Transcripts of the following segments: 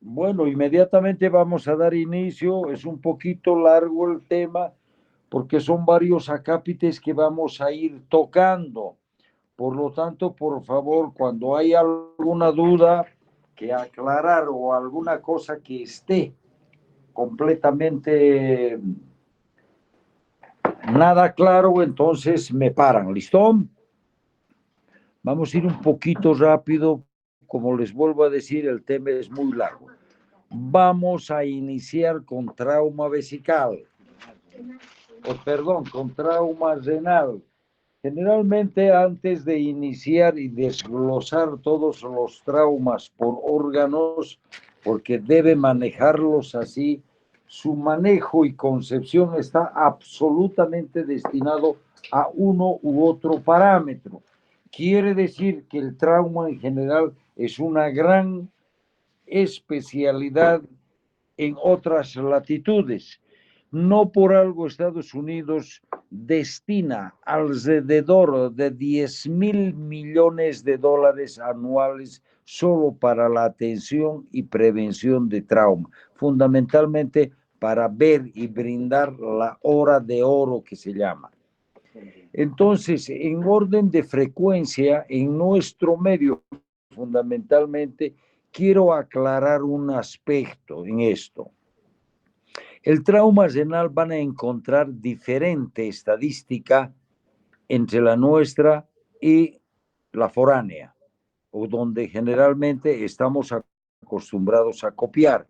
Bueno, inmediatamente vamos a dar inicio. Es un poquito largo el tema porque son varios acápites que vamos a ir tocando. Por lo tanto, por favor, cuando hay alguna duda que aclarar o alguna cosa que esté completamente nada claro, entonces me paran. ¿Listo? Vamos a ir un poquito rápido. Como les vuelvo a decir, el tema es muy largo. Vamos a iniciar con trauma vesical, con trauma renal. Generalmente antes de iniciar y desglosar todos los traumas por órganos, porque debe manejarlos así, su manejo y concepción está absolutamente destinado a uno u otro parámetro. Quiere decir que el trauma en general es una gran especialidad en otras latitudes. No por algo Estados Unidos destina alrededor de 10.000 millones de dólares anuales solo para la atención y prevención de trauma, fundamentalmente para ver y brindar la hora de oro que se llama. Entonces, en orden de frecuencia, en nuestro medio, fundamentalmente, quiero aclarar un aspecto en esto. El trauma renal van a encontrar diferente estadística entre la nuestra y la foránea, o donde generalmente estamos acostumbrados a copiar.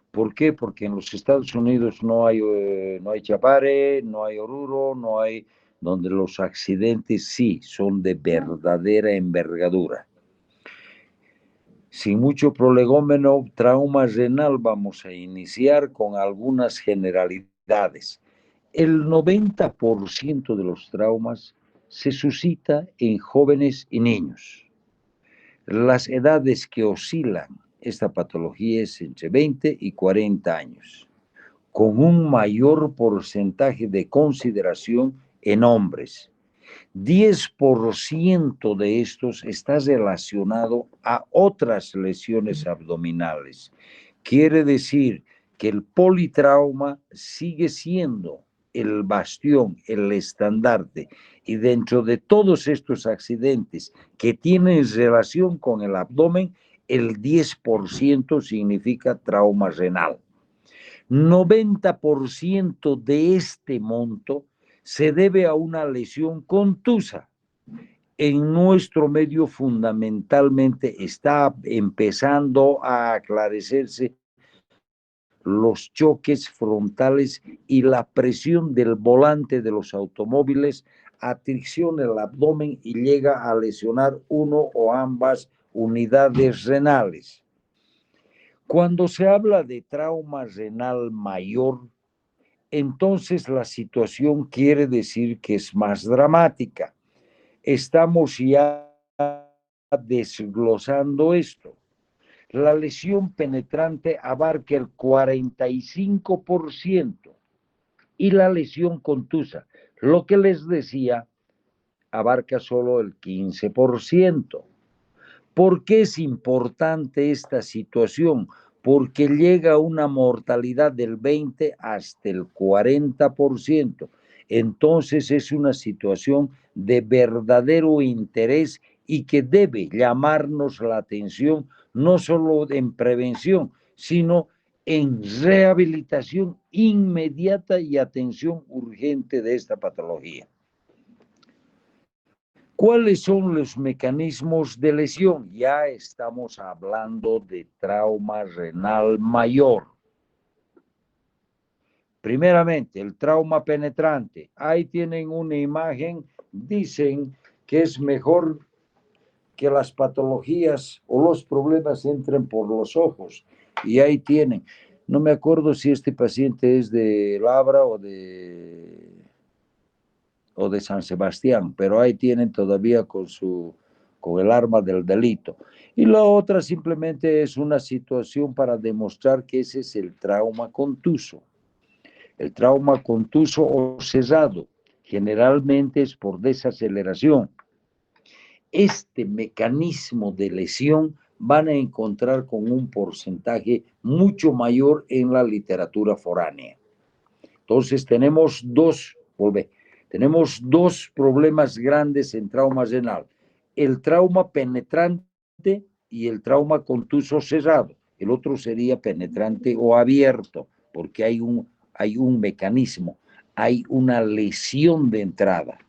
¿Por qué? Porque en los Estados Unidos no hay Chapare, no hay Oruro, no hay donde los accidentes sí son de verdadera envergadura. Sin mucho prolegómeno, trauma renal, vamos a iniciar con algunas generalidades. El 90% de los traumas se suscita en jóvenes y niños. Las edades que oscilan esta patología es entre 20 y 40 años, con un mayor porcentaje de consideración en hombres. 10% de estos está relacionado a otras lesiones abdominales. Quiere decir que el politrauma sigue siendo el bastión, el estandarte, y dentro de todos estos accidentes que tienen relación con el abdomen, el 10% significa trauma renal. 90% de este monto se debe a una lesión contusa. En nuestro medio fundamentalmente está empezando a aclarecerse los choques frontales y la presión del volante de los automóviles atricciona el abdomen y llega a lesionar uno o ambas unidades renales. Cuando se habla de trauma renal mayor, entonces la situación quiere decir que es más dramática. Estamos ya desglosando esto. La lesión penetrante abarca el 45% y la lesión contusa, lo que les decía, abarca solo el 15%. ¿Por qué es importante esta situación? Porque llega a una mortalidad del 20 hasta el 40%. Entonces es una situación de verdadero interés y que debe llamarnos la atención, no solo en prevención, sino en rehabilitación inmediata y atención urgente de esta patología. ¿Cuáles son los mecanismos de lesión? Ya estamos hablando de trauma renal mayor. Primeramente, el trauma penetrante. Ahí tienen una imagen, dicen que es mejor que las patologías o los problemas entren por los ojos. Y ahí tienen. No me acuerdo si este paciente es de Labra o de San Sebastián, pero ahí tienen todavía con el arma del delito. Y la otra simplemente es una situación para demostrar que ese es el trauma contuso. El trauma contuso o cesado generalmente es por desaceleración. Este mecanismo de lesión van a encontrar con un porcentaje mucho mayor en la literatura foránea. Entonces tenemos dos problemas grandes en trauma renal: el trauma penetrante y el trauma contuso cerrado. El otro sería penetrante o abierto, porque hay un mecanismo, hay una lesión de entrada.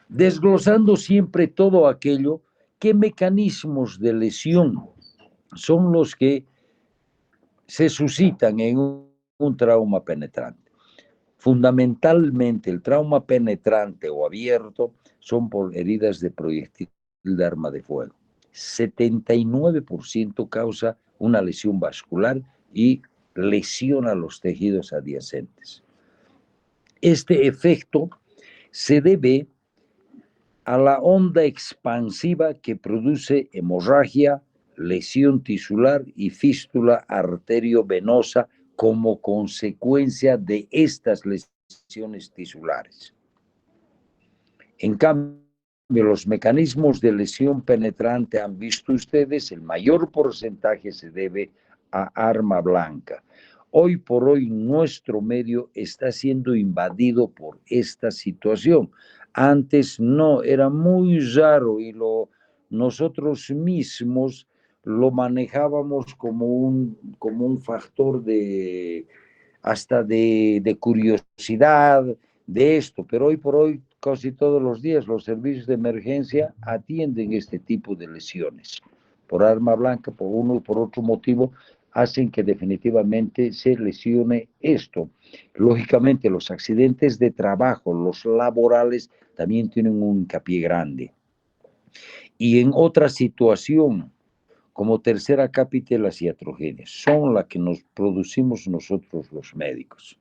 Desglosando siempre todo aquello, ¿qué mecanismos de lesión son los que se suscitan en un trauma penetrante? Fundamentalmente, el trauma penetrante o abierto son por heridas de proyectil de arma de fuego. 79% causa una lesión vascular y lesiona los tejidos adyacentes. Este efecto se debe a la onda expansiva que produce hemorragia, lesión tisular y fístula arteriovenosa como consecuencia de estas lesiones tisulares. En cambio, los mecanismos de lesión penetrante han visto ustedes, el mayor porcentaje se debe a arma blanca. Hoy por hoy nuestro medio está siendo invadido por esta situación. Antes no, era muy raro y nosotros mismos lo manejábamos como un factor hasta de curiosidad de esto, pero hoy por hoy casi todos los días los servicios de emergencia atienden este tipo de lesiones por arma blanca, por uno y por otro motivo, hacen que definitivamente se lesione esto. Lógicamente, los accidentes de trabajo, los laborales, también tienen un hincapié grande. Y en otra situación, como tercera cápita, las iatrogenias, son las que nos producimos nosotros los médicos.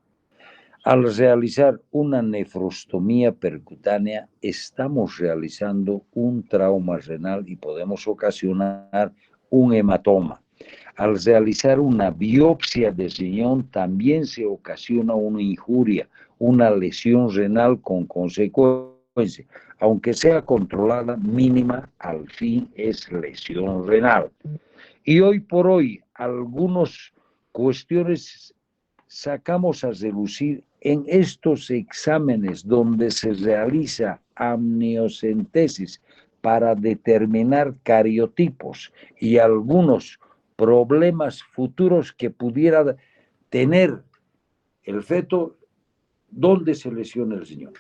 Al realizar una nefrostomía percutánea, estamos realizando un trauma renal y podemos ocasionar un hematoma. Al realizar una biopsia de riñón, también se ocasiona una injuria, una lesión renal con consecuencia. Aunque sea controlada, mínima, al fin es lesión renal. Y hoy por hoy, algunas cuestiones sacamos a relucir en estos exámenes donde se realiza amniocentesis para determinar cariotipos y algunos problemas futuros que pudiera tener el feto, donde se lesiona el riñón.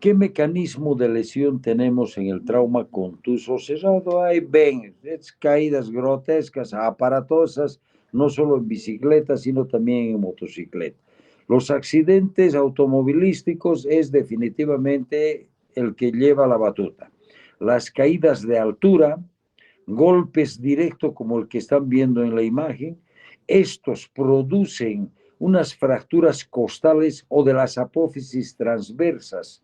¿Qué mecanismo de lesión tenemos en el trauma contuso cerrado? Ahí ven, caídas grotescas, aparatosas, no solo en bicicleta, sino también en motocicleta. Los accidentes automovilísticos es definitivamente el que lleva la batuta. Las caídas de altura, golpes directos como el que están viendo en la imagen, estos producen unas fracturas costales o de las apófisis transversas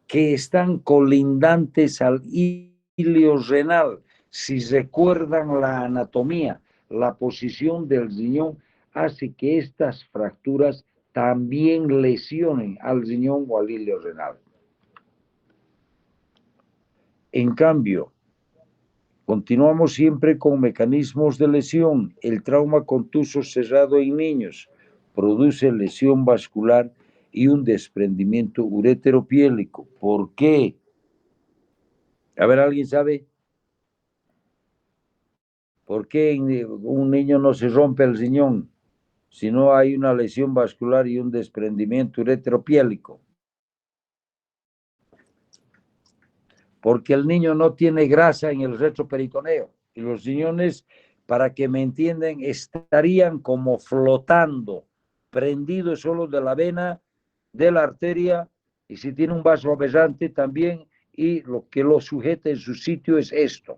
que están colindantes al ilio renal. Si recuerdan la anatomía, la posición del riñón hace que estas fracturas también lesionen al riñón o al ilio renal. En cambio, continuamos siempre con mecanismos de lesión. El trauma contuso cerrado en niños produce lesión vascular y un desprendimiento ureteropiélico. ¿Por qué? A ver, ¿alguien sabe? ¿Por qué un niño no se rompe el riñón si no hay una lesión vascular y un desprendimiento ureteropiélico? Porque el niño no tiene grasa en el retroperitoneo y los riñones, para que me entiendan, estarían como flotando, prendidos solo de la vena, de la arteria, y si tiene un vaso aberrante también, y lo que lo sujeta en su sitio es esto.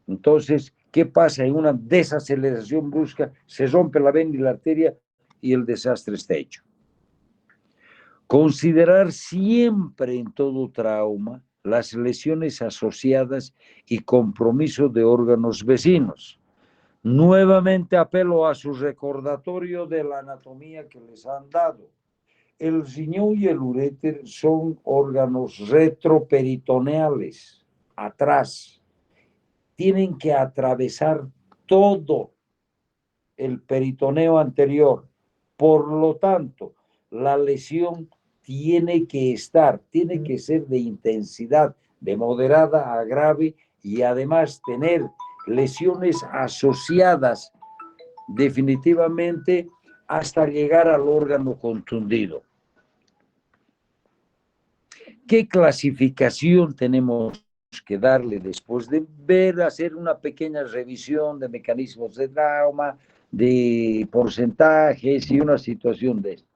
Entonces, ¿qué pasa? En una desaceleración brusca se rompe la vena y la arteria y el desastre está hecho. Considerar siempre en todo trauma las lesiones asociadas y compromiso de órganos vecinos. Nuevamente apelo a su recordatorio de la anatomía que les han dado. El riñón y el uréter son órganos retroperitoneales, atrás. Tienen que atravesar todo el peritoneo anterior. Por lo tanto, la lesión tiene que ser de intensidad de moderada a grave y además tener lesiones asociadas definitivamente hasta llegar al órgano contundido. ¿Qué clasificación tenemos que darle después de hacer una pequeña revisión de mecanismos de trauma, de porcentajes y una situación de esto?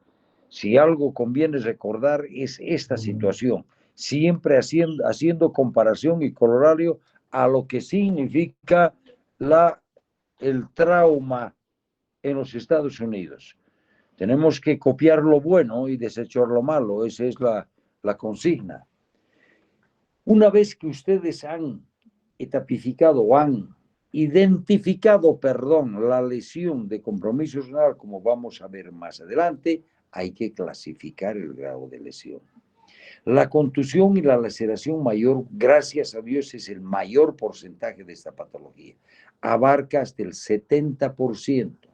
Si algo conviene recordar es esta situación, siempre haciendo comparación y corolario a lo que significa el trauma en los Estados Unidos. Tenemos que copiar lo bueno y desechar lo malo, esa es la consigna. Una vez que ustedes han etapificado o han identificado, la lesión de compromiso renal, como vamos a ver más adelante, hay que clasificar el grado de lesión. La contusión y la laceración mayor, gracias a Dios, es el mayor porcentaje de esta patología. Abarca hasta el 70%.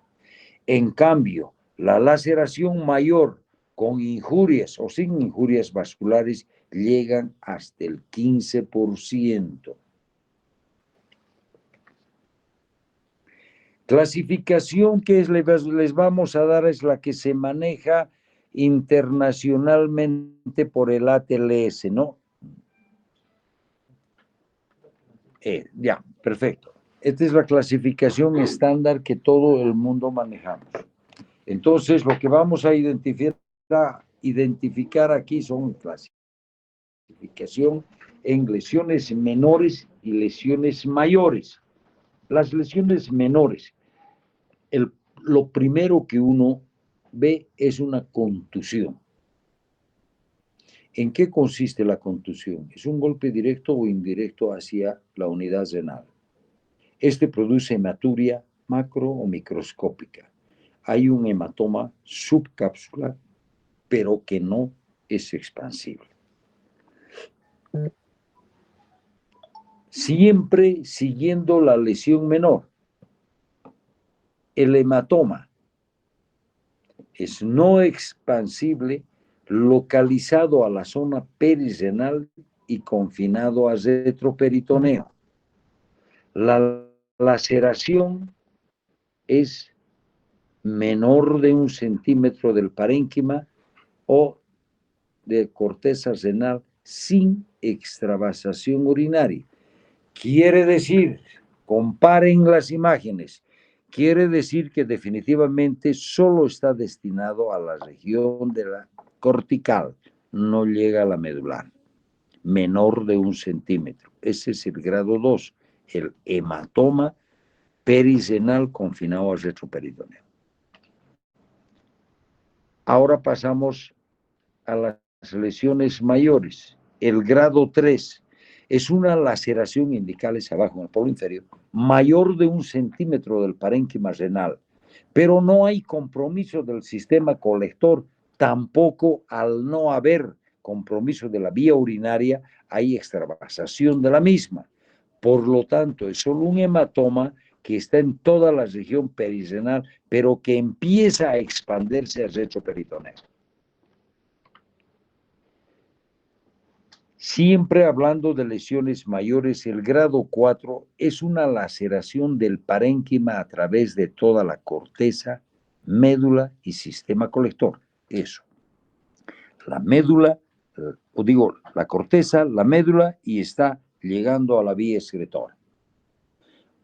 En cambio, la laceración mayor con injurias o sin injurias vasculares llegan hasta el 15%. Clasificación que les vamos a dar es la que se maneja internacionalmente por el ATLS, ¿no? Ya, perfecto. Esta es la clasificación estándar que todo el mundo manejamos. Entonces, lo que vamos a identificar aquí son clasificación en lesiones menores y lesiones mayores. Las lesiones menores, lo primero que uno ve es una contusión. ¿En qué consiste la contusión? Es un golpe directo o indirecto hacia la unidad renal. Este produce hematuria macro o microscópica. Hay un hematoma subcapsular, pero que no es expansible. Siempre siguiendo la lesión menor. El hematoma es no expansible, localizado a la zona perirenal y confinado a retroperitoneo. La laceración es menor de 1 centímetro del parénquima o de corteza renal sin extravasación urinaria. Quiere decir, comparen las imágenes, quiere decir que definitivamente solo está destinado a la región de la cortical, no llega a la medular, menor de 1 centímetro. Ese es el grado 2, el hematoma perirenal confinado al retroperitoneo. Ahora pasamos a las lesiones mayores. El grado 3 es una laceración indicales abajo en el polo inferior, mayor de 1 centímetro del parénquima renal, pero no hay compromiso del sistema colector, tampoco al no haber compromiso de la vía urinaria, hay extravasación de la misma. Por lo tanto, es solo un hematoma que está en toda la región perirenal, pero que empieza a expandirse al retroperitoneo. Siempre hablando de lesiones mayores, el grado 4 es una laceración del parénquima a través de toda la corteza, médula y sistema colector. Eso. La médula, la corteza, la médula y está llegando a la vía excretora.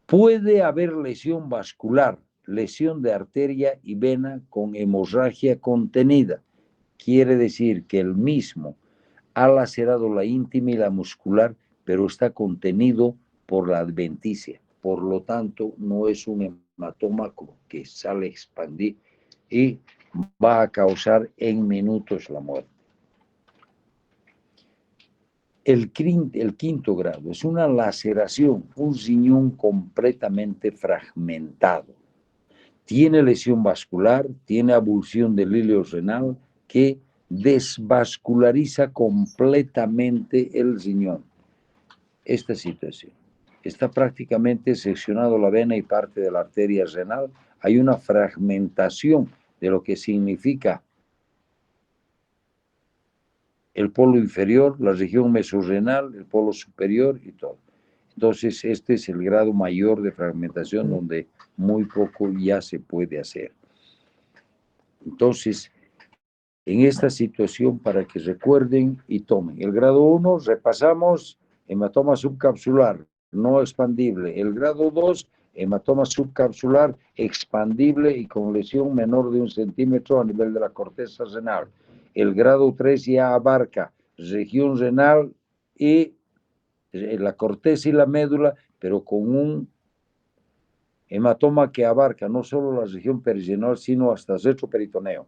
Puede haber lesión vascular, lesión de arteria y vena con hemorragia contenida. Quiere decir que el mismo ha lacerado la íntima y la muscular, pero está contenido por la adventicia. Por lo tanto, no es un hematoma que sale a expandir y va a causar en minutos la muerte. El quinto grado es una laceración, un riñón completamente fragmentado. Tiene lesión vascular, tiene abulsión del hilo renal que desvasculariza completamente el riñón. Esta situación. Está prácticamente seccionado la vena y parte de la arteria renal. Hay una fragmentación de lo que significa el polo inferior, la región mesorrenal, el polo superior y todo. Entonces, este es el grado mayor de fragmentación donde muy poco ya se puede hacer. Entonces, en esta situación, para que recuerden y tomen. El grado 1, repasamos, hematoma subcapsular, no expandible. El grado 2, hematoma subcapsular, expandible y con lesión menor de 1 centímetro a nivel de la corteza renal. El grado 3 ya abarca región renal y la corteza y la médula, pero con un hematoma que abarca no solo la región perirenal, sino hasta el retroperitoneo.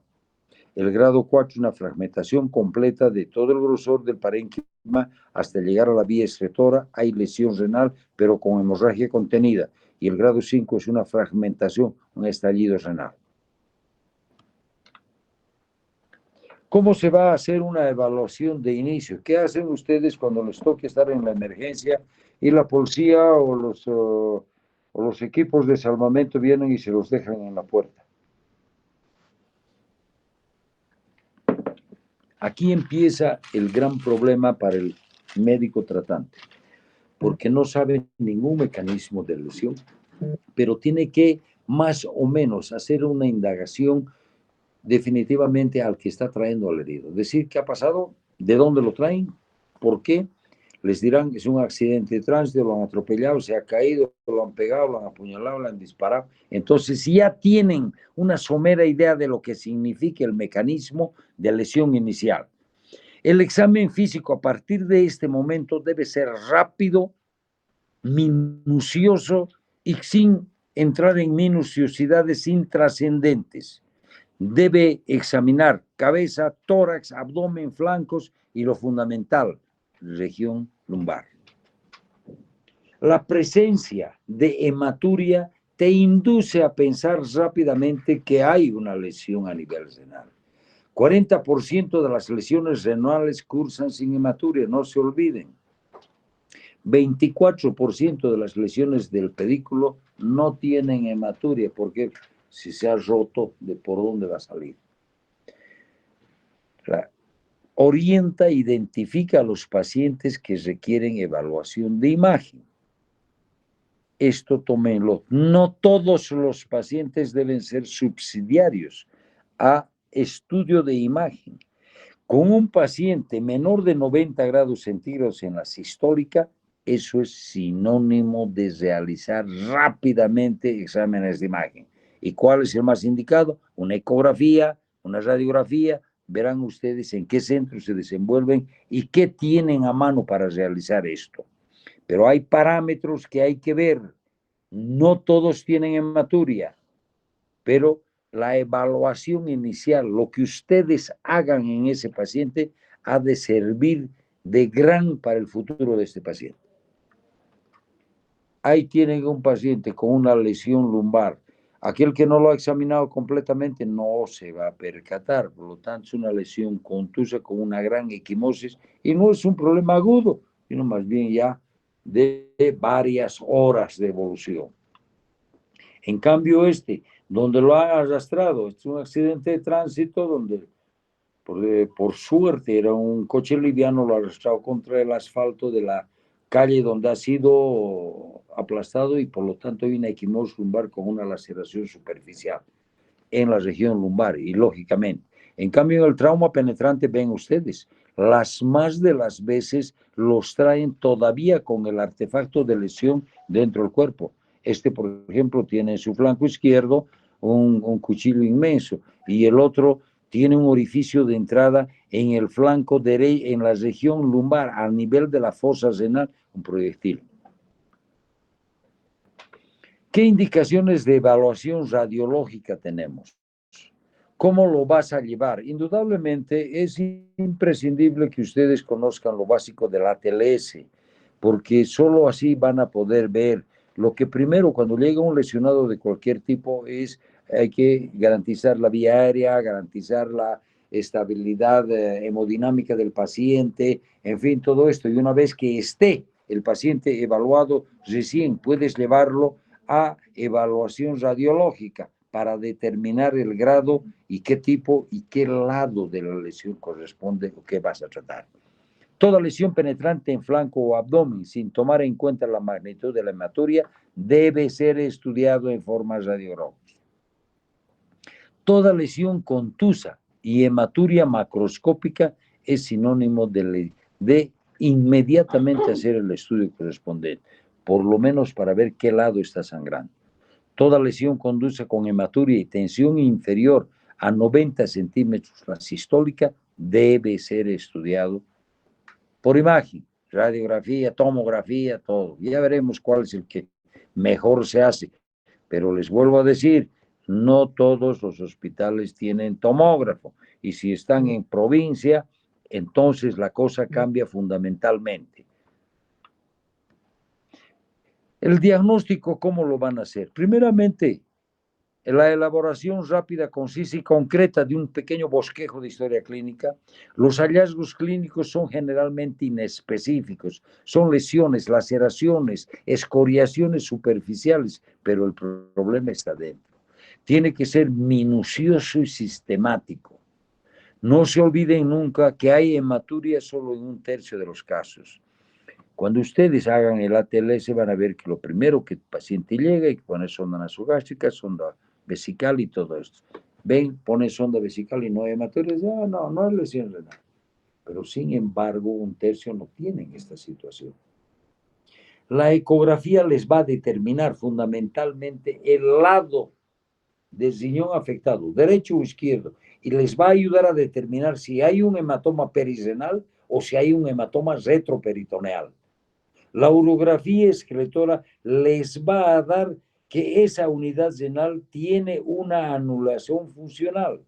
El grado 4, una fragmentación completa de todo el grosor del parénquima hasta llegar a la vía excretora. Hay lesión renal, pero con hemorragia contenida. Y el grado 5 es una fragmentación, un estallido renal. ¿Cómo se va a hacer una evaluación de inicio? ¿Qué hacen ustedes cuando les toque estar en la emergencia y la policía o los equipos de salvamento vienen y se los dejan en la puerta? Aquí empieza el gran problema para el médico tratante, porque no sabe ningún mecanismo de lesión, pero tiene que más o menos hacer una indagación definitivamente al que está trayendo al herido. Decir qué ha pasado, de dónde lo traen, por qué. Les dirán que es un accidente de tránsito, lo han atropellado, se ha caído, lo han pegado, lo han apuñalado, lo han disparado. Entonces ya tienen una somera idea de lo que significa el mecanismo de lesión inicial. El examen físico a partir de este momento debe ser rápido, minucioso y sin entrar en minuciosidades intrascendentes. Debe examinar cabeza, tórax, abdomen, flancos y lo fundamental, región lumbar. La presencia de hematuria te induce a pensar rápidamente que hay una lesión a nivel renal. 40% de las lesiones renales cursan sin hematuria, no se olviden. 24% de las lesiones del pedículo no tienen hematuria, porque si se ha roto, ¿de por dónde va a salir? Orienta, identifica a los pacientes que requieren evaluación de imagen. Esto tómenlo. No todos los pacientes deben ser subsidiarios a estudio de imagen. Con un paciente menor de 90 grados centígrados en la sistólica, eso es sinónimo de realizar rápidamente exámenes de imagen. ¿Y cuál es el más indicado? Una ecografía, una radiografía. Verán ustedes en qué centro se desenvuelven y qué tienen a mano para realizar esto. Pero hay parámetros que hay que ver. No todos tienen hematuria, pero la evaluación inicial, lo que ustedes hagan en ese paciente, ha de servir de gran para el futuro de este paciente. Ahí tienen un paciente con una lesión lumbar. Aquel que no lo ha examinado completamente no se va a percatar, por lo tanto es una lesión contusa con una gran equimosis y no es un problema agudo, sino más bien ya de varias horas de evolución. En cambio donde lo han arrastrado, es un accidente de tránsito donde por suerte era un coche liviano, lo ha arrastrado contra el asfalto de la calle donde ha sido aplastado y por lo tanto hay una equimosis lumbar con una laceración superficial en la región lumbar y lógicamente. En cambio, en el trauma penetrante, ven ustedes, las más de las veces los traen todavía con el artefacto de lesión dentro del cuerpo. Por ejemplo, tiene en su flanco izquierdo un cuchillo inmenso y el otro tiene un orificio de entrada en el flanco derecho, en la región lumbar, a nivel de la fosa renal, un proyectil. ¿Qué indicaciones de evaluación radiológica tenemos? ¿Cómo lo vas a llevar? Indudablemente es imprescindible que ustedes conozcan lo básico de la ATLS, porque solo así van a poder ver lo que primero cuando llega un lesionado de cualquier tipo es, hay que garantizar la vía aérea, garantizar la estabilidad hemodinámica del paciente, en fin, todo esto. Y una vez que esté el paciente evaluado, recién puedes llevarlo a evaluación radiológica para determinar el grado y qué tipo y qué lado de la lesión corresponde o qué vas a tratar. Toda lesión penetrante en flanco o abdomen, sin tomar en cuenta la magnitud de la hematuria, debe ser estudiado en forma radiográfica. Toda lesión contusa y hematuria macroscópica es sinónimo de inmediatamente hacer el estudio correspondiente, por lo menos para ver qué lado está sangrando. Toda lesión conduce con hematuria y tensión inferior a 90 centímetros la sistólica debe ser estudiado por imagen, radiografía, tomografía, todo. Ya veremos cuál es el que mejor se hace. Pero les vuelvo a decir, no todos los hospitales tienen tomógrafo. Y si están en provincia, entonces la cosa cambia fundamentalmente. El diagnóstico, ¿cómo lo van a hacer? Primeramente, la elaboración rápida, concisa y concreta de un pequeño bosquejo de historia clínica. Los hallazgos clínicos son generalmente inespecíficos, son lesiones, laceraciones, escoriaciones superficiales, pero el problema está dentro. Tiene que ser minucioso y sistemático. No se olviden nunca que hay hematuria solo en 1/3 de los casos. Cuando ustedes hagan el ATLS van a ver que lo primero que el paciente llega y pone sonda nasogástrica, sonda vesical y todo esto. Ven, pone sonda vesical y no hay hematuria, no es lesión renal. Pero sin embargo, 1/3 no tienen esta situación. La ecografía les va a determinar fundamentalmente el lado del riñón afectado, derecho o izquierdo, y les va a ayudar a determinar si hay un hematoma perirenal o si hay un hematoma retroperitoneal. La urografía escletora les va a dar que esa unidad renal tiene una anulación funcional.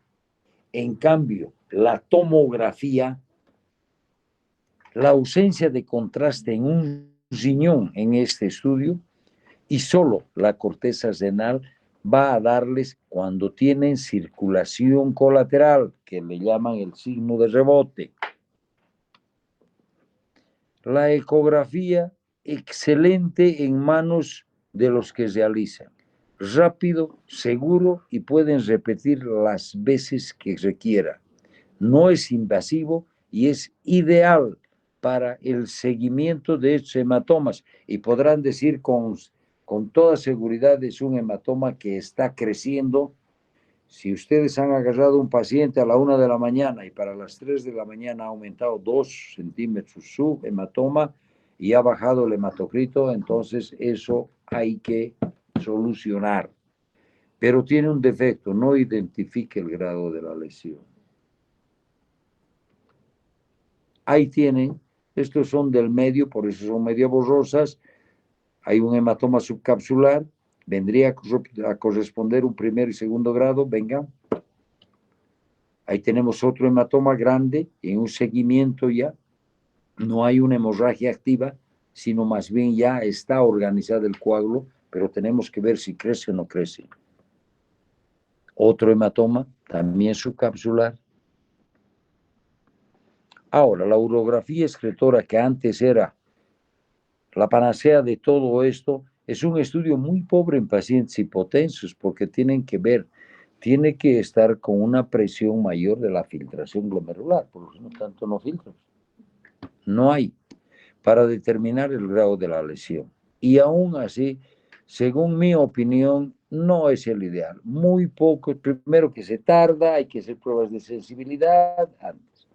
En cambio, la tomografía, la ausencia de contraste en un riñón en este estudio y solo la corteza renal va a darles cuando tienen circulación colateral, que le llaman el signo de rebote. La ecografía excelente en manos de los que realizan. Rápido, seguro y pueden repetir las veces que requiera. No es invasivo y es ideal para el seguimiento de estos hematomas. Y podrán decir con toda seguridad es un hematoma que está creciendo. Si ustedes han agarrado un paciente a la 1 de la mañana y para las 3 de la mañana ha aumentado 2 centímetros su hematoma y ha bajado el hematocrito, entonces eso hay que solucionar. Pero tiene un defecto, no identifique el grado de la lesión. Ahí tienen, estos son del medio, por eso son medio borrosas. Hay un hematoma subcapsular, vendría a corresponder un primer y segundo grado, venga. Ahí tenemos otro hematoma grande en un seguimiento ya. No hay una hemorragia activa, sino más bien ya está organizado el coágulo, pero tenemos que ver si crece o no crece. Otro hematoma, también subcapsular. Ahora, la urografía excretora, que antes era la panacea de todo esto, es un estudio muy pobre en pacientes hipotensos porque tienen que ver, tiene que estar con una presión mayor de la filtración glomerular, por lo tanto no filtros. No hay para determinar el grado de la lesión. Y aún así, según mi opinión, no es el ideal. Muy poco, primero que se tarda, hay que hacer pruebas de sensibilidad antes.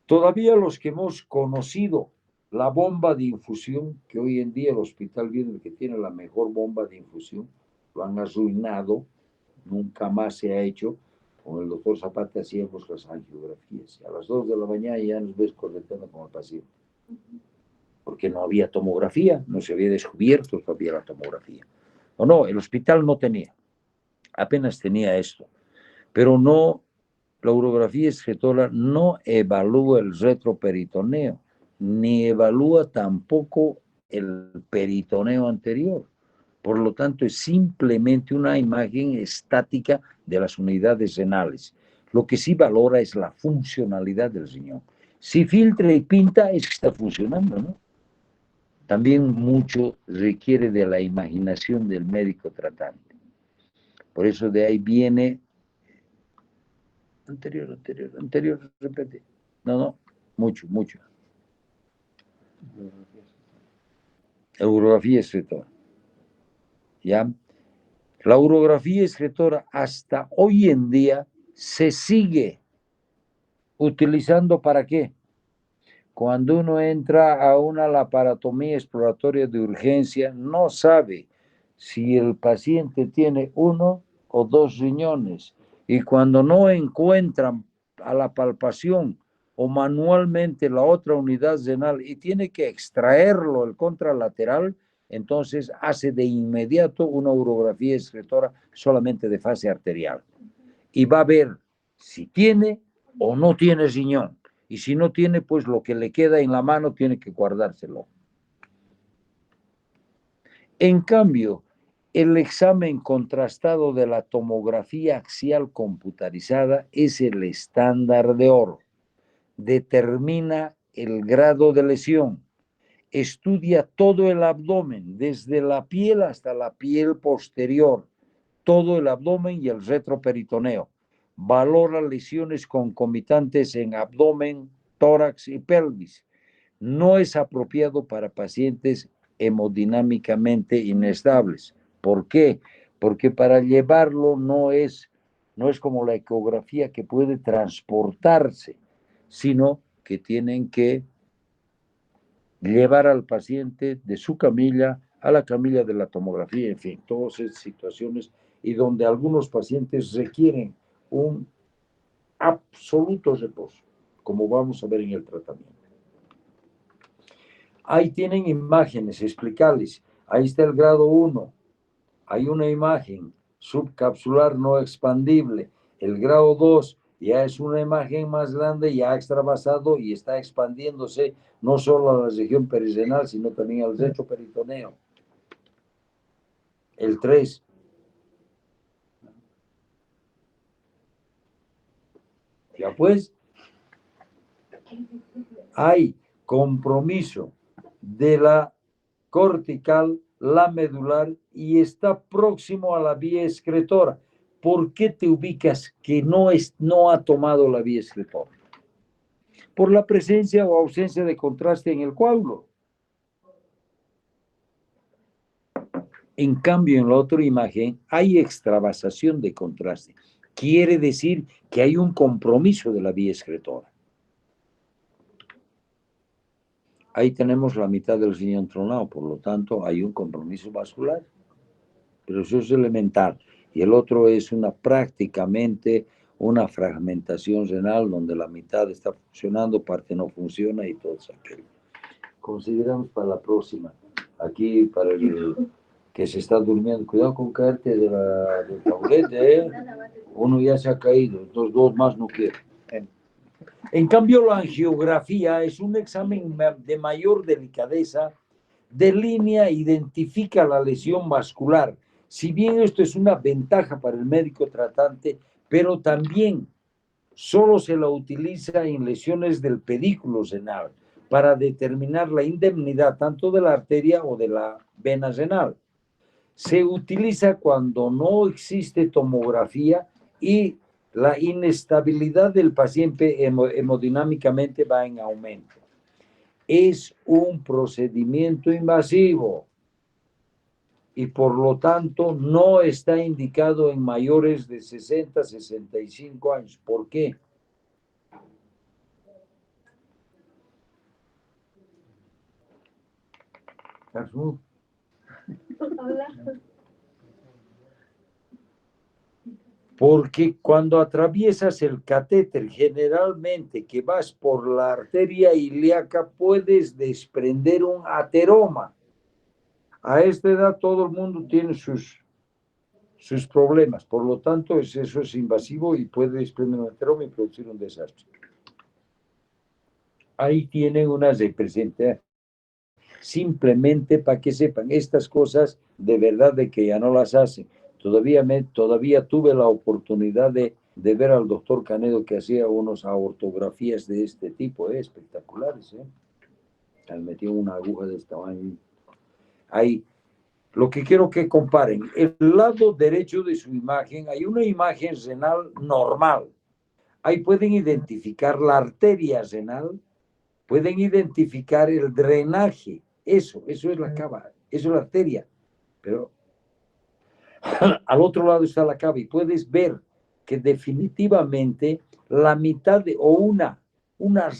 Todavía los que hemos conocido la bomba de infusión, que hoy en día el hospital viene el que tiene la mejor bomba de infusión, lo han arruinado, nunca más se ha hecho. Con el doctor Zapata hacíamos las angiografías. A las 2 de la mañana ya nos ves correteando con el paciente. Porque no había tomografía, no se había descubierto todavía la tomografía. O no, el hospital no tenía, apenas tenía esto. pero no, la urografía excretora no evalúa el retroperitoneo, ni evalúa tampoco el peritoneo anterior. Por lo tanto, es simplemente una imagen estática de las unidades renales. Lo que sí valora es la funcionalidad del riñón. Si filtra y pinta, es que está funcionando, ¿no? También mucho requiere de la imaginación del médico tratante. Por eso de ahí viene anterior, repete. No, mucho. Urografía excretora. ¿Ya? La urografía excretora hasta hoy en día se sigue utilizando ¿para qué? Cuando uno entra a una laparotomía exploratoria de urgencia, no sabe si el paciente tiene uno o dos riñones. Y cuando no encuentran a la palpación o manualmente la otra unidad renal y tiene que extraerlo el contralateral, entonces hace de inmediato una urografía excretora solamente de fase arterial. Y va a ver si tiene o no tiene riñón. Y si no tiene, pues lo que le queda en la mano tiene que guardárselo. En cambio, el examen contrastado de la tomografía axial computarizada es el estándar de oro. Determina el grado de lesión. Estudia todo el abdomen, desde la piel hasta la piel posterior, todo el abdomen y el retroperitoneo. Valora lesiones concomitantes en abdomen, tórax y pelvis. No es apropiado para pacientes hemodinámicamente inestables. ¿Por qué? Porque para llevarlo no es como la ecografía que puede transportarse, sino que tienen que llevar al paciente de su camilla a la camilla de la tomografía, en fin, todas esas situaciones y donde algunos pacientes requieren un absoluto reposo, como vamos a ver en el tratamiento. Ahí tienen imágenes, explicarles. Ahí está el grado 1. Hay una imagen subcapsular no expandible. El grado 2 ya es una imagen más grande, ya extravasado y está expandiéndose no solo a la región perirenal, sino también al retroperitoneo. El 3. Ya pues, hay compromiso de la cortical, la medular y está próximo a la vía excretora. ¿Por qué te ubicas que no ha tomado la vía excretora? Por la presencia o ausencia de contraste en el coágulo. En cambio, en la otra imagen hay extravasación de contraste. Quiere decir que hay un compromiso de la vía excretora. Ahí tenemos la mitad del riñón tronado, por lo tanto hay un compromiso vascular. Pero eso es elemental. Y el otro es prácticamente una fragmentación renal donde la mitad está funcionando, parte no funciona y todo eso. Consideramos para la próxima. Aquí para el que se está durmiendo, cuidado con caerte del taburete, ¿eh? Uno ya se ha caído, los dos más no quieren. En cambio, la angiografía es un examen de mayor delicadeza, delinea, identifica la lesión vascular. Si bien esto es una ventaja para el médico tratante, pero también solo se la utiliza en lesiones del pedículo renal para determinar la indemnidad tanto de la arteria o de la vena renal. Se utiliza cuando no existe tomografía y la inestabilidad del paciente hemodinámicamente va en aumento. Es un procedimiento invasivo y por lo tanto no está indicado en mayores de 60, 65 años. ¿Por qué? Porque cuando atraviesas el catéter, generalmente que vas por la arteria ilíaca, puedes desprender un ateroma. A esta edad todo el mundo tiene sus sus problemas. Por lo tanto, eso es invasivo y puede desprender un heteroma y producir un desastre. Ahí tienen una representación. Simplemente para que sepan estas cosas de verdad de que ya no las hacen. Todavía tuve la oportunidad de ver al doctor Canedo que hacía unas ortografías de este tipo, espectaculares. Él metió una aguja de esta tamaño. Ahí, lo que quiero que comparen, el lado derecho de su imagen, hay una imagen renal normal. Ahí pueden identificar la arteria renal, pueden identificar el drenaje. Eso es la cava, eso es la arteria. Pero al otro lado está la cava y puedes ver que definitivamente la mitad o una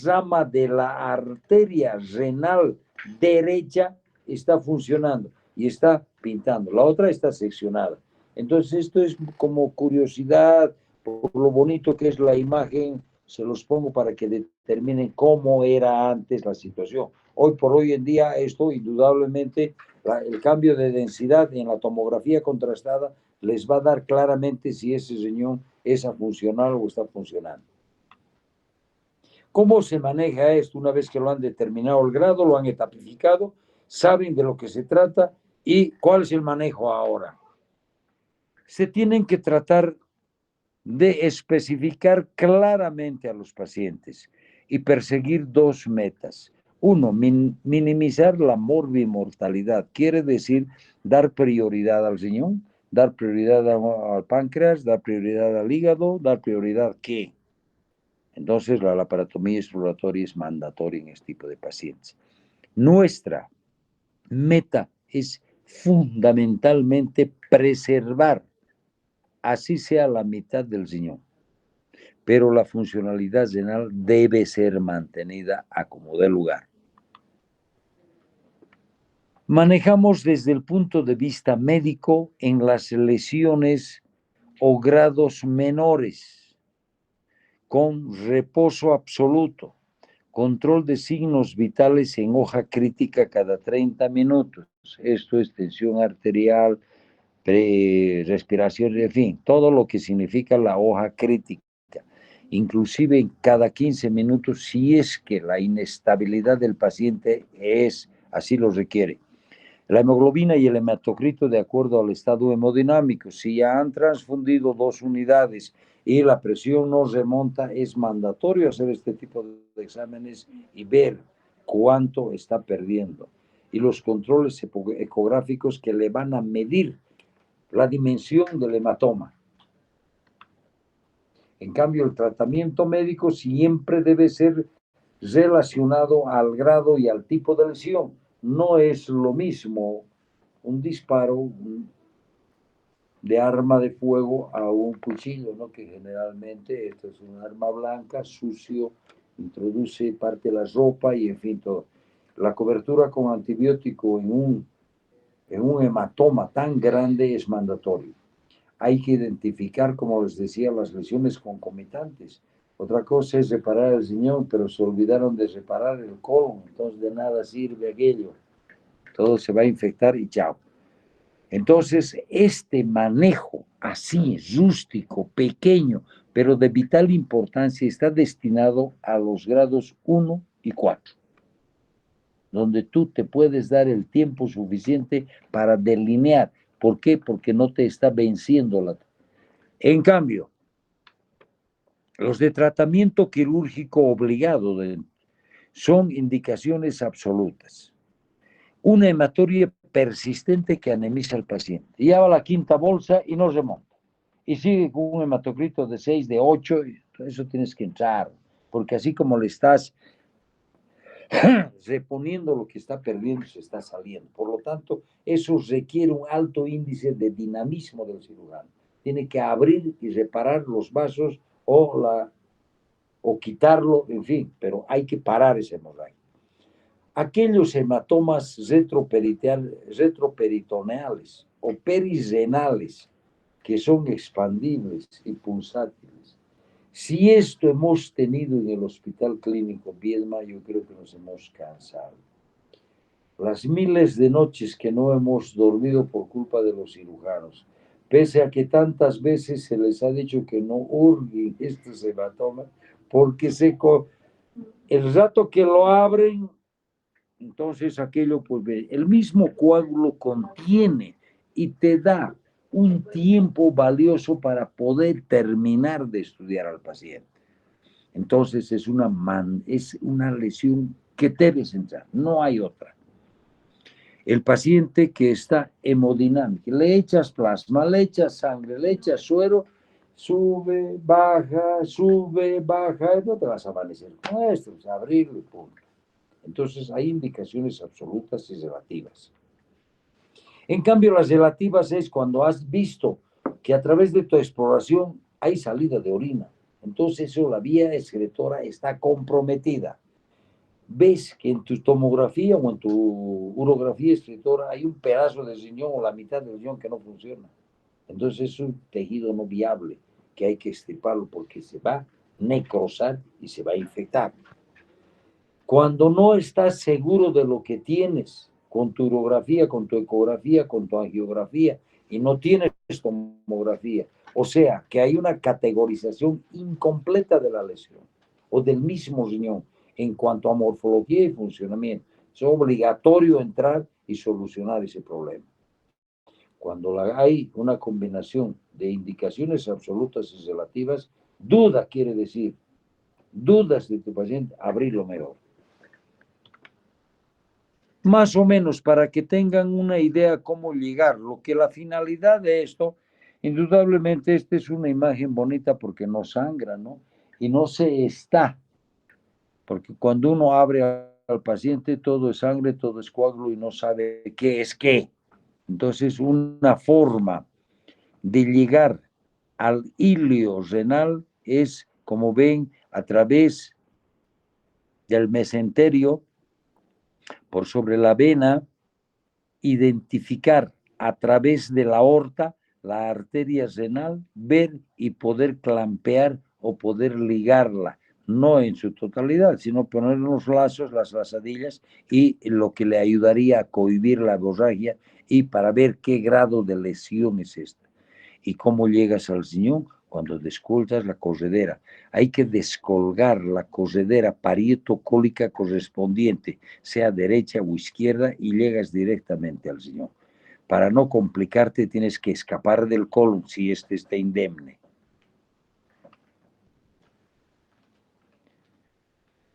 rama de la arteria renal derecha está funcionando y está pintando. La otra está seccionada. Entonces esto es como curiosidad, por lo bonito que es la imagen, se los pongo para que determinen cómo era antes la situación. Hoy por hoy en día esto indudablemente el cambio de densidad en la tomografía contrastada les va a dar claramente si ese riñón es afuncional o está funcionando. ¿Cómo se maneja esto una vez que lo han determinado el grado, lo han etapificado, saben de lo que se trata y cuál es el manejo ahora? Se tienen que tratar de especificar claramente a los pacientes y perseguir dos metas. Uno, minimizar la morbimortalidad, quiere decir dar prioridad al riñón, dar prioridad al páncreas, dar prioridad al hígado, dar prioridad ¿qué? Entonces la laparotomía exploratoria es mandatoria en este tipo de pacientes. Nuestra meta es fundamentalmente preservar, así sea la mitad del riñón, pero la funcionalidad renal debe ser mantenida a como dé lugar. Manejamos desde el punto de vista médico en las lesiones o grados menores, con reposo absoluto, control de signos vitales en hoja crítica cada 30 minutos. Esto es tensión arterial, respiración, en fin, todo lo que significa la hoja crítica. Inclusive cada 15 minutos, si es que la inestabilidad del paciente así lo requiere. La hemoglobina y el hematocrito de acuerdo al estado hemodinámico. Si ya han transfundido 2 unidades y la presión no remonta, es mandatorio hacer este tipo de exámenes y ver cuánto está perdiendo. Y los controles ecográficos que le van a medir la dimensión del hematoma. En cambio, el tratamiento médico siempre debe ser relacionado al grado y al tipo de lesión. No es lo mismo un disparo de arma de fuego a un cuchillo, ¿no? Que generalmente esto es un arma blanca, sucio, introduce parte de la ropa y en fin todo. La cobertura con antibiótico en un hematoma tan grande es mandatorio. Hay que identificar, como les decía, las lesiones concomitantes. Otra cosa es reparar el riñón, pero se olvidaron de reparar el colon, entonces de nada sirve aquello. Todo se va a infectar y chao. Entonces, este manejo así, rústico, pequeño, pero de vital importancia, está destinado a los grados 1 y 4, donde tú te puedes dar el tiempo suficiente para delinear. ¿Por qué? Porque no te está venciendo la... En cambio, los de tratamiento quirúrgico obligado son indicaciones absolutas. Una hematoria persistente que anemiza al paciente. Lleva la quinta bolsa y no remonta. Y sigue con un hematocrito de 6, de 8, eso tienes que entrar, porque así como le estás reponiendo lo que está perdiendo, se está saliendo. Por lo tanto, eso requiere un alto índice de dinamismo del cirujano. Tiene que abrir y reparar los vasos o quitarlo, en fin, pero hay que parar esa hemorragia. Aquellos hematomas retroperitoneales o perirrenales que son expandibles y pulsátiles. Si esto hemos tenido en el Hospital Clínico Viedma, yo creo que nos hemos cansado. Las miles de noches que no hemos dormido por culpa de los cirujanos, pese a que tantas veces se les ha dicho que no hurguen estos hematomas, porque el rato que lo abren, entonces aquello, pues el mismo coágulo contiene y te da un tiempo valioso para poder terminar de estudiar al paciente. Entonces es una lesión que debes entrar, no hay otra. El paciente que está hemodinámico, le echas plasma, le echas sangre, le echas suero, sube, baja, y no te vas a amanecer con esto, es abrirlo y punto. Entonces hay indicaciones absolutas y relativas. En cambio, las relativas es cuando has visto que a través de tu exploración hay salida de orina. Entonces eso, la vía excretora está comprometida. Ves que en tu tomografía o en tu urografía excretora hay un pedazo de riñón o la mitad del riñón que no funciona. Entonces es un tejido no viable que hay que extirparlo porque se va a necrosar y se va a infectar. Cuando no estás seguro de lo que tienes con tu urografía, con tu ecografía, con tu angiografía y no tienes tomografía, o sea, que hay una categorización incompleta de la lesión o del mismo riñón en cuanto a morfología y funcionamiento, es obligatorio entrar y solucionar ese problema. Cuando hay una combinación de indicaciones absolutas y relativas, duda quiere decir, dudas de tu paciente, abrirlo mejor. Más o menos para que tengan una idea cómo llegar. Lo que la finalidad de esto, indudablemente, esta es una imagen bonita porque no sangra, ¿no? Y no se está, porque cuando uno abre al paciente todo es sangre, todo es coágulo y no sabe qué es qué. Entonces, una forma de llegar al hilio renal es, como ven, a través del mesenterio, por sobre la vena, identificar a través de la aorta la arteria renal, ver y poder clampear o poder ligarla, no en su totalidad, sino poner los lazos, las lazadillas y lo que le ayudaría a cohibir la hemorragia y para ver qué grado de lesión es esta. ¿Y cómo llegas al riñón? Cuando descolgas la corredera. Hay que descolgar la corredera parietocólica correspondiente, sea derecha o izquierda, y llegas directamente al riñón. Para no complicarte, tienes que escapar del colon si este está indemne.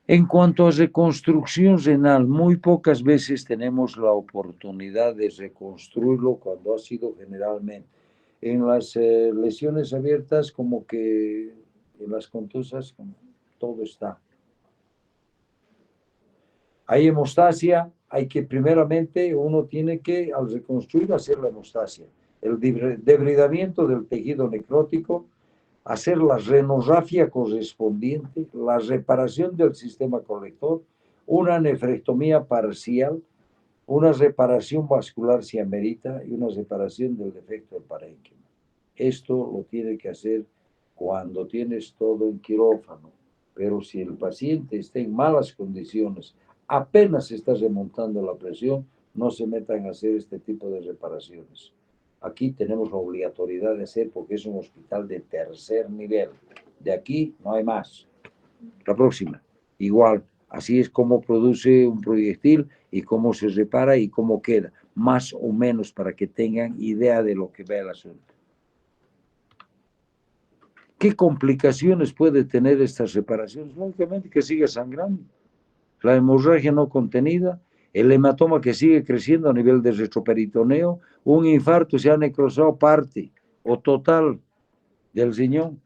En cuanto a reconstrucción renal, muy pocas veces tenemos la oportunidad de reconstruirlo cuando ha sido generalmente. En las lesiones abiertas, como que en las contusas, como todo está. Hay hemostasia, hay que primeramente uno tiene que, al reconstruir, hacer la hemostasia. El debridamiento del tejido necrótico, hacer la renorrafia correspondiente, la reparación del sistema colector, una nefrectomía parcial, una reparación vascular si amerita y una reparación del defecto del parénquima. Esto lo tiene que hacer cuando tienes todo en quirófano, pero si el paciente está en malas condiciones, apenas está remontando la presión, no se metan a hacer este tipo de reparaciones. Aquí tenemos la obligatoriedad de hacer porque es un hospital de tercer nivel. De aquí no hay más. La próxima, igual. Así es como produce un proyectil y cómo se repara y cómo queda, más o menos para que tengan idea de lo que va el asunto. ¿Qué complicaciones puede tener estas reparaciones? Lógicamente que sigue sangrando, la hemorragia no contenida, el hematoma que sigue creciendo a nivel de retroperitoneo, un infarto se ha necrosado parte o total del riñón,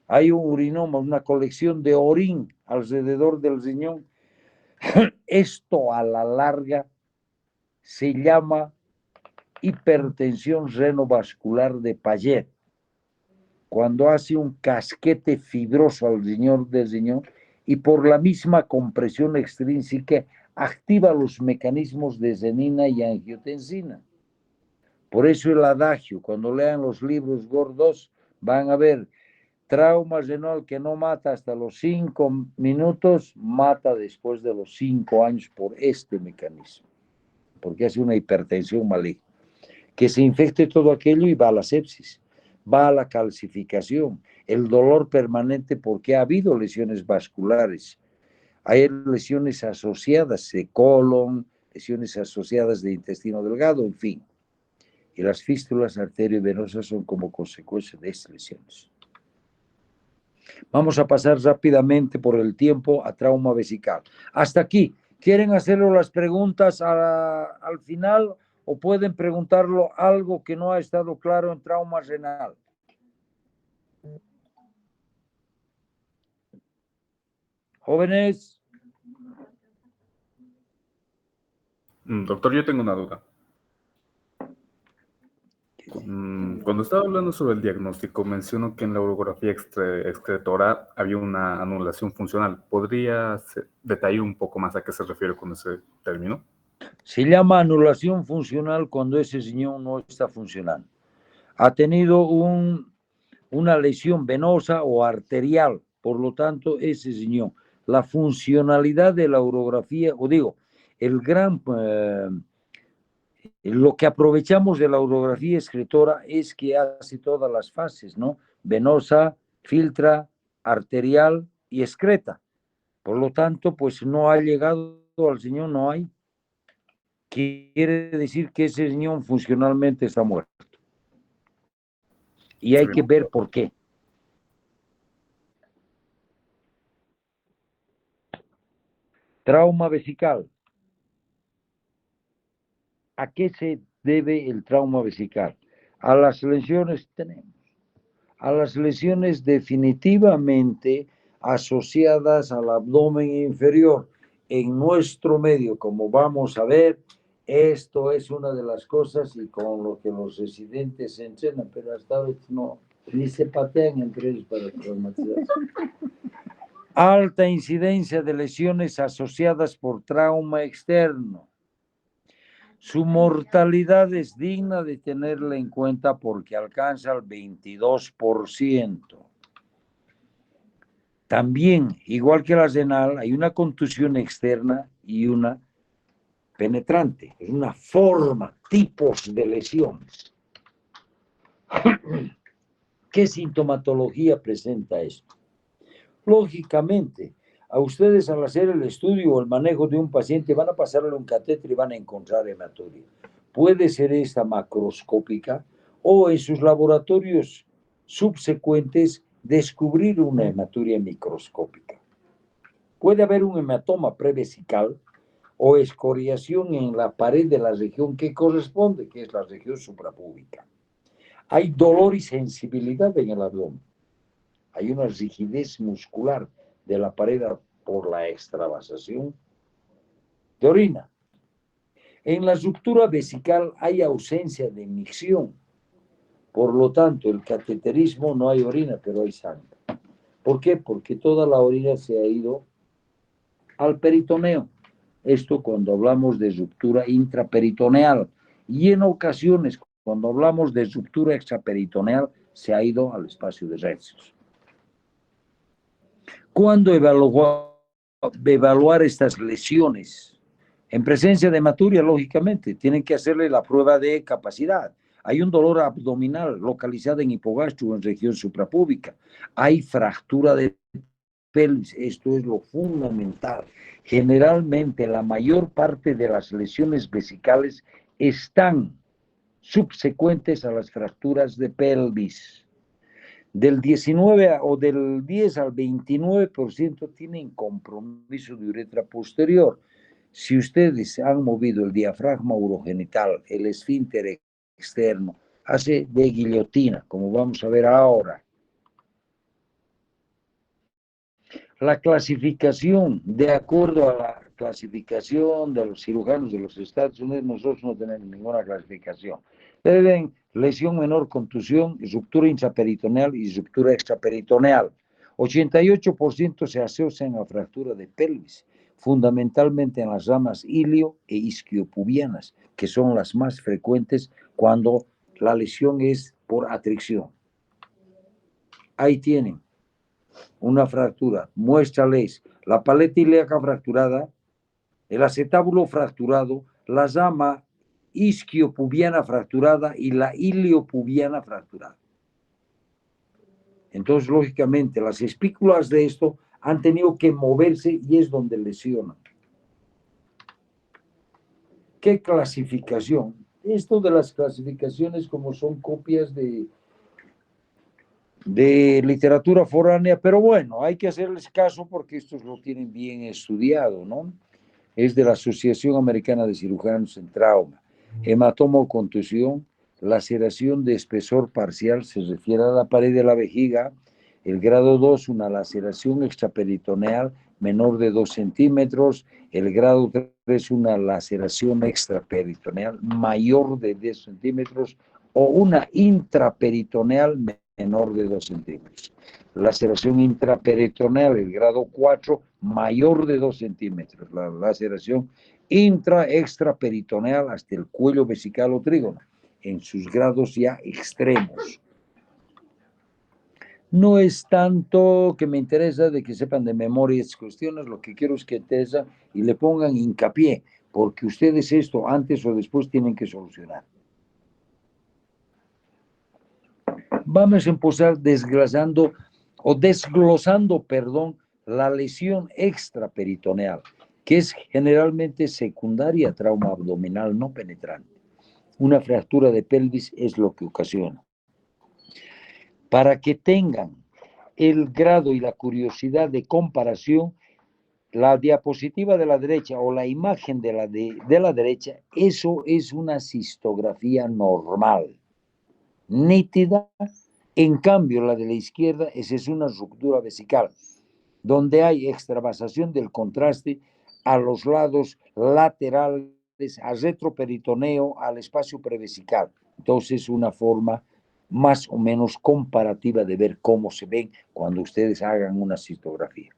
hay un urinoma, una colección de orín alrededor del riñón. Esto a la larga se llama hipertensión renovascular de Payet. Cuando hace un casquete fibroso al riñón del riñón y por la misma compresión extrínseca activa los mecanismos de renina y angiotensina. Por eso el adagio, cuando lean los libros gordos, van a ver trauma renal que no mata hasta los 5 minutos, mata después de los 5 años por este mecanismo, porque hace una hipertensión maligna. que se infecte todo aquello y va a la sepsis, va a la calcificación, el dolor permanente porque ha habido lesiones vasculares, hay lesiones asociadas de colon, lesiones asociadas de intestino delgado, en fin. Y las fístulas arteriovenosas son como consecuencia de estas lesiones. Vamos a pasar rápidamente por el tiempo a trauma vesical. Hasta aquí. ¿Quieren hacerlo las preguntas al final o pueden preguntarlo algo que no ha estado claro en trauma renal? Jóvenes. Doctor, yo tengo una duda. Cuando estaba hablando sobre el diagnóstico, mencionó que en la urografía excretora había una anulación funcional. ¿Podría detallar un poco más a qué se refiere con ese término? Se llama anulación funcional cuando ese riñón no está funcionando. Ha tenido una lesión venosa o arterial, por lo tanto, ese riñón. La funcionalidad de la urografía, o digo, el gran... lo que aprovechamos de la urografía excretora es que hace todas las fases, ¿no? Venosa, filtra, arterial y excreta. Por lo tanto, pues no ha llegado al riñón, no hay. Quiere decir que ese riñón funcionalmente está muerto. Y hay que ver por qué. Trauma vesical. ¿A qué se debe el trauma vesical? A las lesiones tenemos. A las lesiones definitivamente asociadas al abdomen inferior. En nuestro medio, como vamos a ver, esto es una de las cosas y con lo que los residentes se entrenan, pero hasta ahora no, ni se patean entre ellos para traumatizarse. Alta incidencia de lesiones asociadas por trauma externo. Su mortalidad es digna de tenerla en cuenta porque alcanza el 22%. También, igual que la renal, hay una contusión externa y una penetrante. Es una forma, tipos de lesiones. ¿Qué sintomatología presenta esto? Lógicamente, a ustedes al hacer el estudio o el manejo de un paciente van a pasarle un catéter y van a encontrar hematuria. Puede ser esta macroscópica o en sus laboratorios subsecuentes descubrir una hematuria microscópica. Puede haber un hematoma prevesical o escoriación en la pared de la región que corresponde, que es la región suprapúbica. Hay dolor y sensibilidad en el abdomen. Hay una rigidez muscular de la pared por la extravasación de orina. En la ruptura vesical hay ausencia de micción. Por lo tanto, el cateterismo no hay orina, pero hay sangre. ¿Por qué? Porque toda la orina se ha ido al peritoneo. Esto cuando hablamos de ruptura intraperitoneal. Y en ocasiones, cuando hablamos de ruptura extraperitoneal, se ha ido al espacio de Rhesus. ¿Cuándo evaluar estas lesiones? En presencia de hematuria, lógicamente, tienen que hacerle la prueba de capacidad. Hay un dolor abdominal localizado en hipogastro, en región suprapúbica. Hay fractura de pelvis, esto es lo fundamental. Generalmente, la mayor parte de las lesiones vesicales están subsecuentes a las fracturas de pelvis. Del 19 o del 10 al 29% tienen compromiso de uretra posterior. Si ustedes han movido el diafragma urogenital, el esfínter externo, hace de guillotina, como vamos a ver ahora. La clasificación, de acuerdo a la clasificación de los cirujanos de los Estados Unidos, nosotros no tenemos ninguna clasificación. Deben lesión menor, contusión, ruptura intraperitoneal y ruptura extraperitoneal. 88% se asocian a fractura de pelvis, fundamentalmente en las ramas ilio e isquiopubianas, que son las más frecuentes cuando la lesión es por atricción. Ahí tienen una fractura, muéstrales la paleta ilíaca fracturada, el acetábulo fracturado, la rama isquiopubiana fracturada y la iliopubiana fracturada. Entonces, lógicamente, las espículas de esto han tenido que moverse y es donde lesionan. ¿Qué clasificación? Esto de las clasificaciones como son copias de literatura foránea, pero bueno, hay que hacerles caso porque estos lo tienen bien estudiado, ¿no? Es de la Asociación Americana de Cirujanos en Trauma. Hematoma o contusión, laceración de espesor parcial, se refiere a la pared de la vejiga. El grado 2, una laceración extraperitoneal menor de 2 centímetros. El grado 3, una laceración extraperitoneal mayor de 10 centímetros o una intraperitoneal menor de 2 centímetros. Laceración intraperitoneal, el grado 4, mayor de 2 centímetros. La laceración extraperitoneal hasta el cuello vesical o trígono, en sus grados ya extremos. No es tanto que me interesa de que sepan de memoria estas cuestiones, lo que quiero es que tesa y le pongan hincapié, porque ustedes esto antes o después tienen que solucionar. Vamos a empezar desglosando, la lesión extraperitoneal, que es generalmente secundaria a trauma abdominal no penetrante. Una fractura de pelvis es lo que ocasiona. Para que tengan el grado y la curiosidad de comparación, la diapositiva de la derecha o la imagen de la derecha, eso es una cistografía normal, nítida. En cambio, la de la izquierda, esa es una ruptura vesical, donde hay extravasación del contraste a los lados laterales, al retroperitoneo, al espacio prevesical. Entonces, es una forma más o menos comparativa de ver cómo se ven cuando ustedes hagan una cistografía.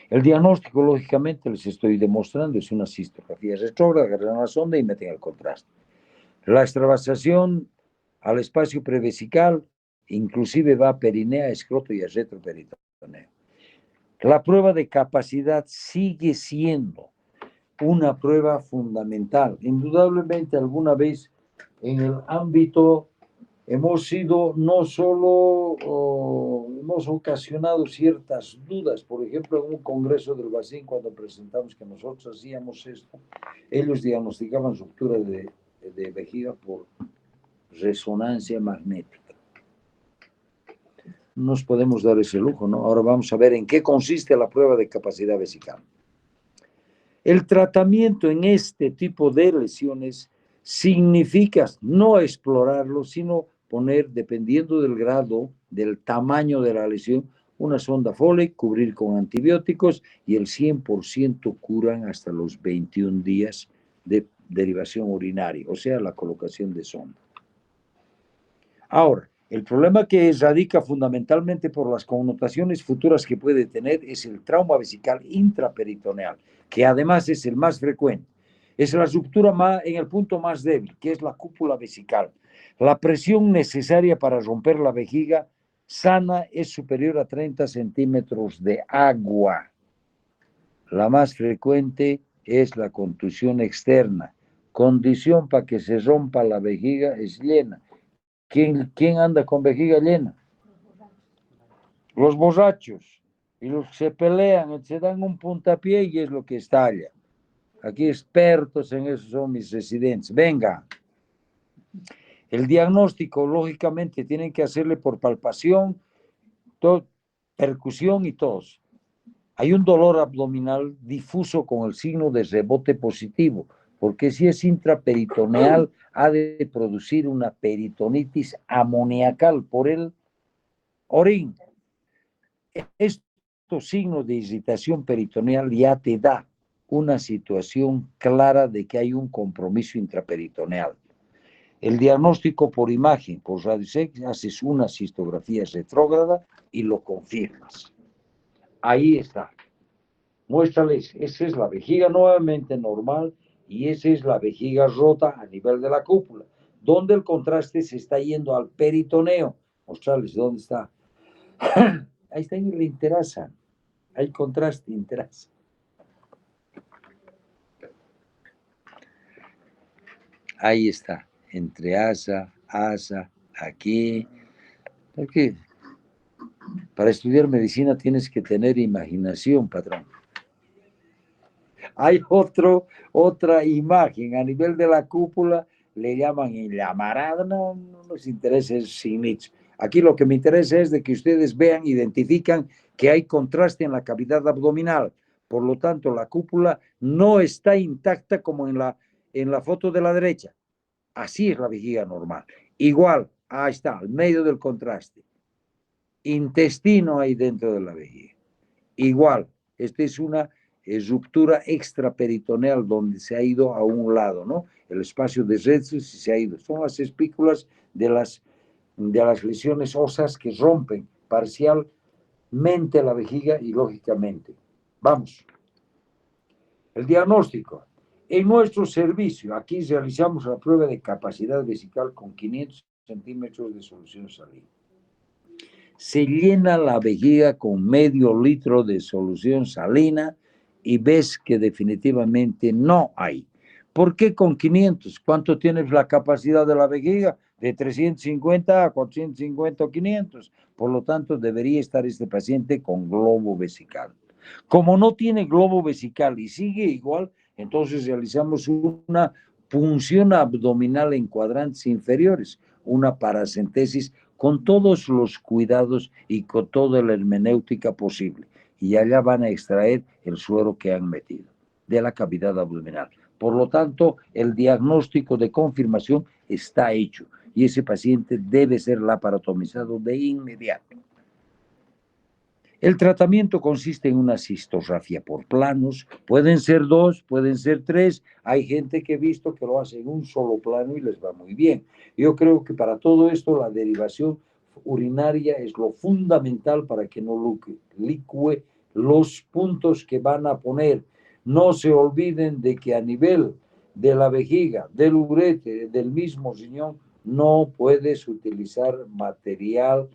El diagnóstico, lógicamente, les estoy demostrando, es una cistografía retrógrada, agarran la sonda y meten el contraste. La extravasación al espacio prevesical, inclusive va a perinea, escroto y a retroperitoneo. La prueba de capacidad sigue siendo una prueba fundamental. Indudablemente alguna vez en el ámbito hemos sido no solo, hemos ocasionado ciertas dudas. Por ejemplo, en un congreso del Bacín, cuando presentamos que nosotros hacíamos esto, ellos diagnosticaban ruptura de vejiga por resonancia magnética. Nos podemos dar ese lujo, ¿no? Ahora vamos a ver en qué consiste la prueba de capacidad vesical. El tratamiento en este tipo de lesiones significa no explorarlo, sino poner, dependiendo del grado, del tamaño de la lesión, una sonda Foley, cubrir con antibióticos y el 100% curan hasta los 21 días de derivación urinaria, o sea, la colocación de sonda. Ahora, el problema que radica fundamentalmente por las connotaciones futuras que puede tener es el trauma vesical intraperitoneal, que además es el más frecuente. Es la ruptura en el punto más débil, que es la cúpula vesical. La presión necesaria para romper la vejiga sana es superior a 30 centímetros de agua. La más frecuente es la contusión externa. Condición para que se rompa la vejiga es llena. ¿Quién anda con vejiga llena? Los borrachos. Y los que se pelean, se dan un puntapié y es lo que estalla. Aquí expertos en eso son mis residentes. Venga. El diagnóstico, lógicamente, tienen que hacerle por palpación, percusión y tos. Hay un dolor abdominal difuso con el signo de rebote positivo, porque si es intraperitoneal, ha de producir una peritonitis amoniacal por el orín. Estos signos de irritación peritoneal ya te da una situación clara de que hay un compromiso intraperitoneal. El diagnóstico por imagen, por radiosec, haces una cistografía retrógrada y lo confirmas. Ahí está. Muéstrales, esa es la vejiga nuevamente normal y esa es la vejiga rota a nivel de la cúpula, donde el contraste se está yendo al peritoneo. Mostrarles dónde está. Ahí está en el interasa. Hay contraste interasa. Ahí está, entre asa, aquí. Para estudiar medicina tienes que tener imaginación, patrón. Hay otra imagen a nivel de la cúpula, le llaman llamarada, no nos interesa sin nicho. Aquí lo que me interesa es de que ustedes vean, identifican que hay contraste en la cavidad abdominal. Por lo tanto, la cúpula no está intacta como en la foto de la derecha. Así es la vejiga normal. Igual, ahí está, al medio del contraste. Intestino ahí dentro de la vejiga. Igual, esta es una ruptura extraperitoneal donde se ha ido a un lado, ¿no? El espacio de Retzus se ha ido. Son las espículas de las lesiones óseas que rompen parcialmente la vejiga y lógicamente. Vamos. El diagnóstico. En nuestro servicio, aquí realizamos la prueba de capacidad vesical con 500 centímetros de solución salina. Se llena la vejiga con medio litro de solución salina y ves que definitivamente no hay. ¿Por qué con 500? ¿Cuánto tienes la capacidad de la vejiga? De 350 a 450 o 500. Por lo tanto, debería estar este paciente con globo vesical. Como no tiene globo vesical y sigue igual, entonces realizamos una punción abdominal en cuadrantes inferiores, una paracentesis con todos los cuidados y con toda la hermenéutica posible. Y allá van a extraer el suero que han metido de la cavidad abdominal. Por lo tanto, el diagnóstico de confirmación está hecho y ese paciente debe ser laparotomizado de inmediato. El tratamiento consiste en una cistografía por planos, pueden ser 2, pueden ser 3, hay gente que he visto que lo hace en un solo plano y les va muy bien. Yo creo que para todo esto la derivación urinaria es lo fundamental para que no licúe los puntos que van a poner. No se olviden de que a nivel de la vejiga, del uretre, del mismo riñón, no puedes utilizar material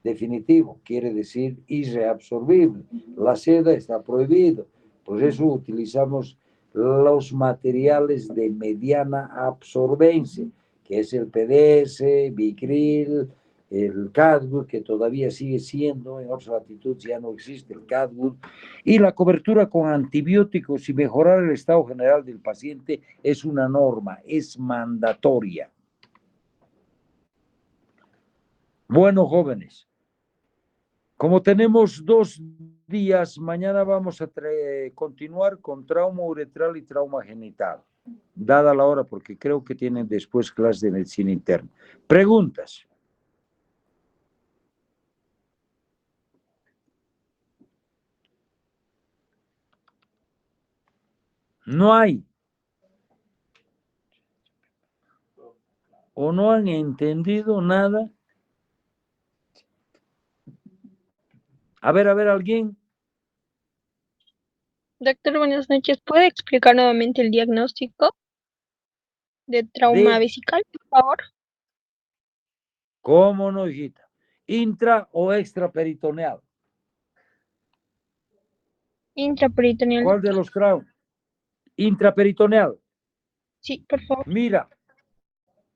definitivo, quiere decir irreabsorbible. La seda está prohibido, por eso utilizamos los materiales de mediana absorbencia, que es el PDS, Bicril, el Cadwood, que todavía sigue siendo, en otras latitudes ya no existe el Cadwood, y la cobertura con antibióticos y mejorar el estado general del paciente es una norma, es mandatoria. Bueno, jóvenes, como tenemos 2 días, mañana vamos a continuar con trauma uretral y trauma genital, dada la hora, porque creo que tienen después clase de medicina interna. Preguntas. No hay. ¿O no han entendido nada? A ver, ¿alguien? Doctor, buenas noches. ¿Puede explicar nuevamente el diagnóstico de trauma vesical, por favor? ¿Cómo no, hijita? ¿Intra o extraperitoneal? Intraperitoneal. ¿Cuál de los traumas? Intraperitoneal. Sí, por favor. Mira,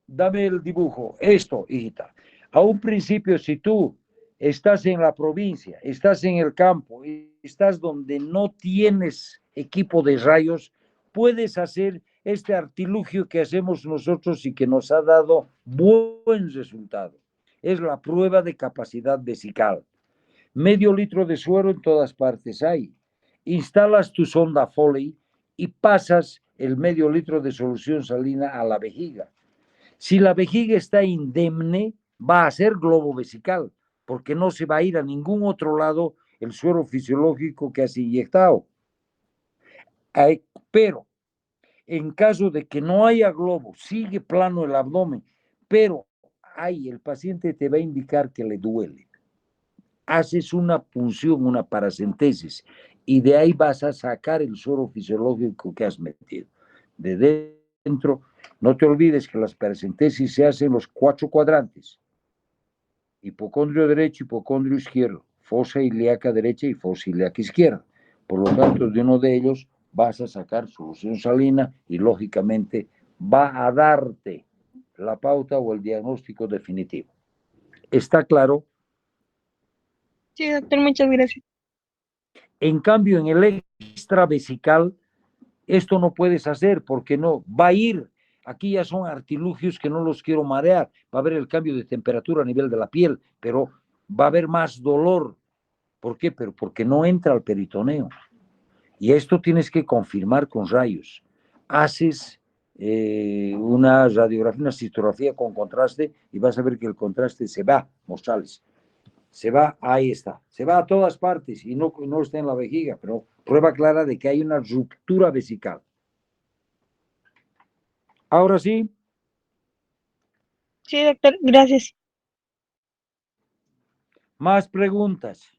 dame el dibujo. Esto, hijita. A un principio, si tú estás en la provincia, estás en el campo, estás donde no tienes equipo de rayos, puedes hacer este artilugio que hacemos nosotros y que nos ha dado buen resultado. Es la prueba de capacidad vesical. Medio litro de suero en todas partes hay. Instalas tu sonda Foley y pasas el medio litro de solución salina a la vejiga. Si la vejiga está indemne, va a ser globo vesical, porque no se va a ir a ningún otro lado el suero fisiológico que has inyectado. Pero, en caso de que no haya globo, sigue plano el abdomen, pero el paciente te va a indicar que le duele. Haces una punción, una paracentesis, y de ahí vas a sacar el suero fisiológico que has metido. De dentro, no te olvides que las paracentesis se hacen en los 4 cuadrantes. Hipocondrio derecho, hipocondrio izquierdo, fosa ilíaca derecha y fosa ilíaca izquierda. Por lo tanto, de uno de ellos vas a sacar solución salina y lógicamente va a darte la pauta o el diagnóstico definitivo. ¿Está claro? Sí, doctor, muchas gracias. En cambio, en el extravesical, esto no puedes hacer porque no va a ir. Aquí ya son artilugios que no los quiero marear. Va a haber el cambio de temperatura a nivel de la piel, pero va a haber más dolor. ¿Por qué? Pero porque no entra al peritoneo. Y esto tienes que confirmar con rayos. Haces una radiografía, una cistografía con contraste y vas a ver que el contraste se va, mostrales. Se va, ahí está, se va a todas partes y no está en la vejiga, pero prueba clara de que hay una ruptura vesical. Ahora sí. Sí, doctor, gracias. Más preguntas.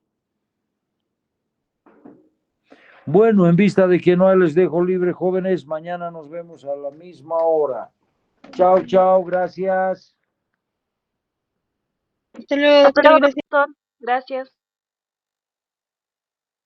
Bueno, en vista de que no les dejo libre, jóvenes, mañana nos vemos a la misma hora. Chao, chao, gracias. Hasta luego, Hasta doctor, luego, gracias. doctor. Gracias.